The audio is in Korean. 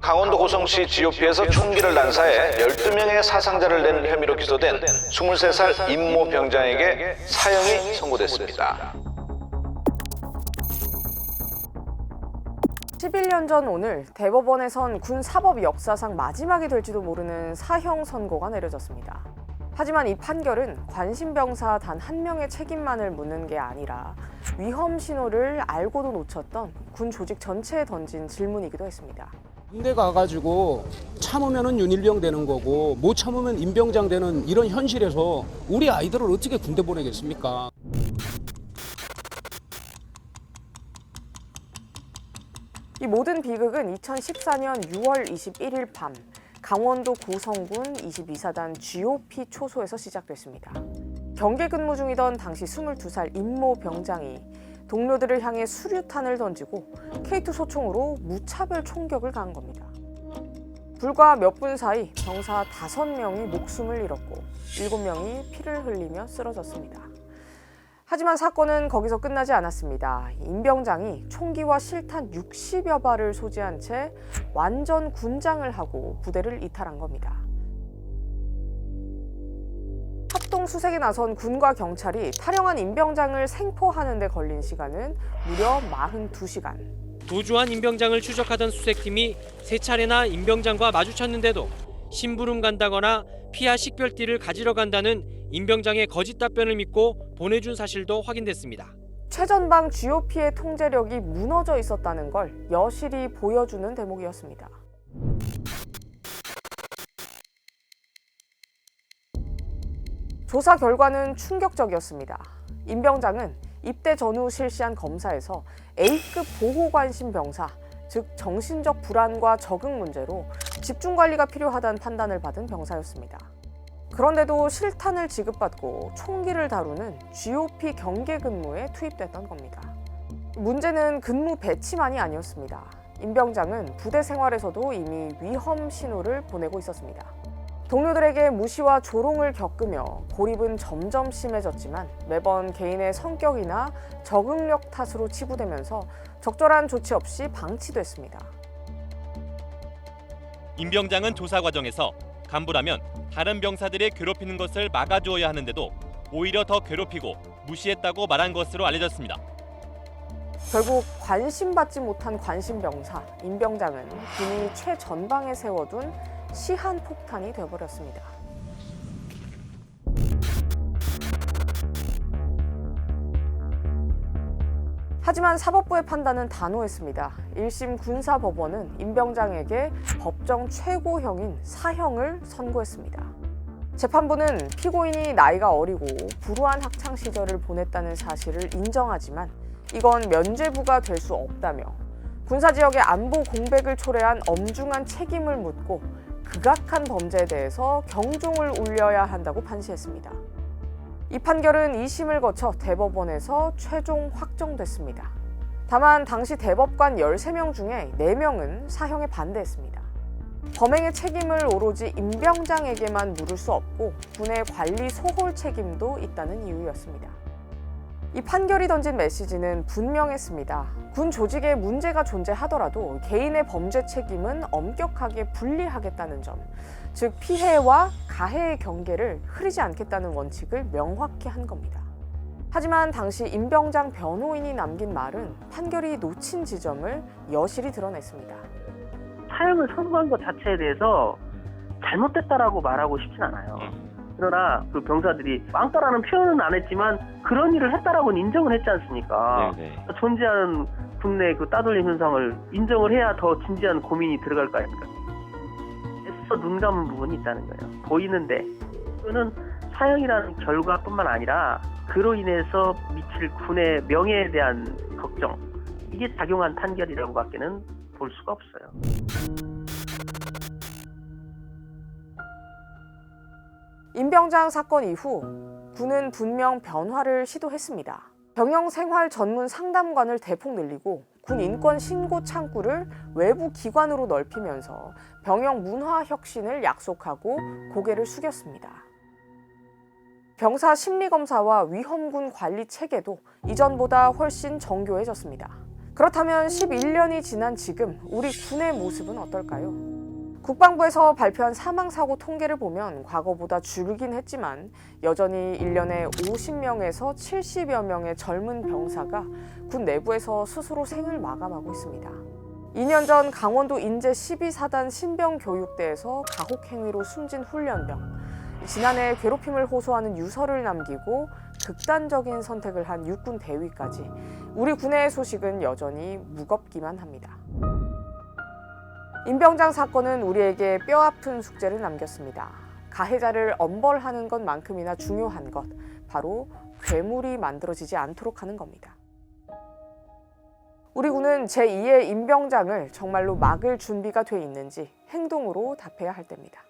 강원도 고성시 GOP에서 총기를 난사해 12명의 사상자를 낸 혐의로 기소된 23살 임모 병장에게 사형이 선고됐습니다. 11년 전 오늘 대법원에선 군 사법 역사상 마지막이 될지도 모르는 사형 선고가 내려졌습니다. 하지만 이 판결은 관심병사 단 한 명의 책임만을 묻는 게 아니라 위험 신호를 알고도 놓쳤던 군 조직 전체에 던진 질문이기도 했습니다. 군대 가가지고 참으면은 윤일병 되는 거고 못 참으면 임병장 되는 이런 현실에서 우리 아이들을 어떻게 군대 보내겠습니까? 이 모든 비극은 2014년 6월 21일 밤 강원도 고성군 22사단 GOP 초소에서 시작됐습니다. 경계 근무 중이던 당시 22살 임모 병장이 동료들을 향해 수류탄을 던지고 K2 소총으로 무차별 총격을 가한 겁니다. 불과 몇 분 사이 병사 5명이 목숨을 잃었고 7명이 피를 흘리며 쓰러졌습니다. 하지만 사건은 거기서 끝나지 않았습니다. 임 병장이 총기와 실탄 60여 발을 소지한 채 완전 군장을 하고 부대를 이탈한 겁니다. 합동 수색에 나선 군과 경찰이 탈영한 임 병장을 생포하는 데 걸린 시간은 무려 42시간. 도주한 임 병장을 추적하던 수색팀이 3차례나 임 병장과 마주쳤는데도 심부름 간다거나 피하 식별띠를 가지러 간다는 임 병장의 거짓 답변을 믿고 보내준 사실도 확인됐습니다. 최전방 GOP의 통제력이 무너져 있었다는 걸 여실히 보여주는 대목이었습니다. 조사 결과는 충격적이었습니다. 임 병장은 입대 전후 실시한 검사에서 A급 보호관심 병사, 즉 정신적 불안과 적응 문제로 집중관리가 필요하다는 판단을 받은 병사였습니다. 그런데도 실탄을 지급받고 총기를 다루는 GOP 경계 근무에 투입됐던 겁니다. 문제는 근무 배치만이 아니었습니다. 임 병장은 부대 생활에서도 이미 위험 신호를 보내고 있었습니다. 동료들에게 무시와 조롱을 겪으며 고립은 점점 심해졌지만 매번 개인의 성격이나 적응력 탓으로 치부되면서 적절한 조치 없이 방치됐습니다. 임 병장은 조사 과정에서 간부라면 다른 병사들이 괴롭히는 것을 막아주어야 하는데도 오히려 더 괴롭히고 무시했다고 말한 것으로 알려졌습니다. 결국 관심받지 못한 관심병사 임 병장은 군이 최전방에 세워둔 시한폭탄이 되어버렸습니다. 하지만 사법부의 판단은 단호했습니다. 1심 군사법원은 임 병장에게 법정 최고형인 사형을 선고했습니다. 재판부는 피고인이 나이가 어리고 불우한 학창 시절을 보냈다는 사실을 인정하지만 이건 면죄부가 될 수 없다며 군사지역의 안보 공백을 초래한 엄중한 책임을 묻고 극악한 범죄에 대해서 경종을 울려야 한다고 판시했습니다. 이 판결은 2심을 거쳐 대법원에서 최종 확정됐습니다. 다만 당시 대법관 13명 중에 4명은 사형에 반대했습니다. 범행의 책임을 오로지 임 병장에게만 물을 수 없고 군의 관리 소홀 책임도 있다는 이유였습니다. 이 판결이 던진 메시지는 분명했습니다. 군 조직에 문제가 존재하더라도 개인의 범죄 책임은 엄격하게 분리하겠다는 점, 즉 피해와 가해의 경계를 흐리지 않겠다는 원칙을 명확히 한 겁니다. 하지만 당시 임 병장 변호인이 남긴 말은 판결이 놓친 지점을 여실히 드러냈습니다. 사형을 선고한 것 자체에 대해서 잘못됐다라고 말하고 싶진 않아요. 그러나 그 병사들이 왕따라는 표현은 안 했지만 그런 일을 했다라고는 인정을 했지 않습니까? 네네. 존재하는 군내 그 따돌림 현상을 인정을 해야 더 진지한 고민이 들어갈 거 아닙니까? 애써 눈 감은 부분이 있다는 거예요. 보이는데 그거는 사형이라는 결과뿐만 아니라 그로 인해서 미칠 군의 명예에 대한 걱정, 이게 작용한 판결이라고밖에는 볼 수가 없어요. 임 병장 사건 이후 군은 분명 변화를 시도했습니다. 병영 생활 전문 상담관을 대폭 늘리고 군 인권 신고 창구를 외부 기관으로 넓히면서 병영 문화 혁신을 약속하고 고개를 숙였습니다. 병사 심리 검사와 위험군 관리 체계도 이전보다 훨씬 정교해졌습니다. 그렇다면 11년이 지난 지금 우리 군의 모습은 어떨까요? 국방부에서 발표한 사망사고 통계를 보면 과거보다 줄긴 했지만 여전히 1년에 50명에서 70여 명의 젊은 병사가 군 내부에서 스스로 생을 마감하고 있습니다. 2년 전 강원도 인제 12사단 신병교육대에서 가혹행위로 숨진 훈련병, 지난해 괴롭힘을 호소하는 유서를 남기고 극단적인 선택을 한 육군 대위까지 우리 군의 소식은 여전히 무겁기만 합니다. 임병장 사건은 우리에게 뼈아픈 숙제를 남겼습니다. 가해자를 엄벌하는 것만큼이나 중요한 것, 바로 괴물이 만들어지지 않도록 하는 겁니다. 우리 군은 제2의 임병장을 정말로 막을 준비가 돼 있는지 행동으로 답해야 할 때입니다.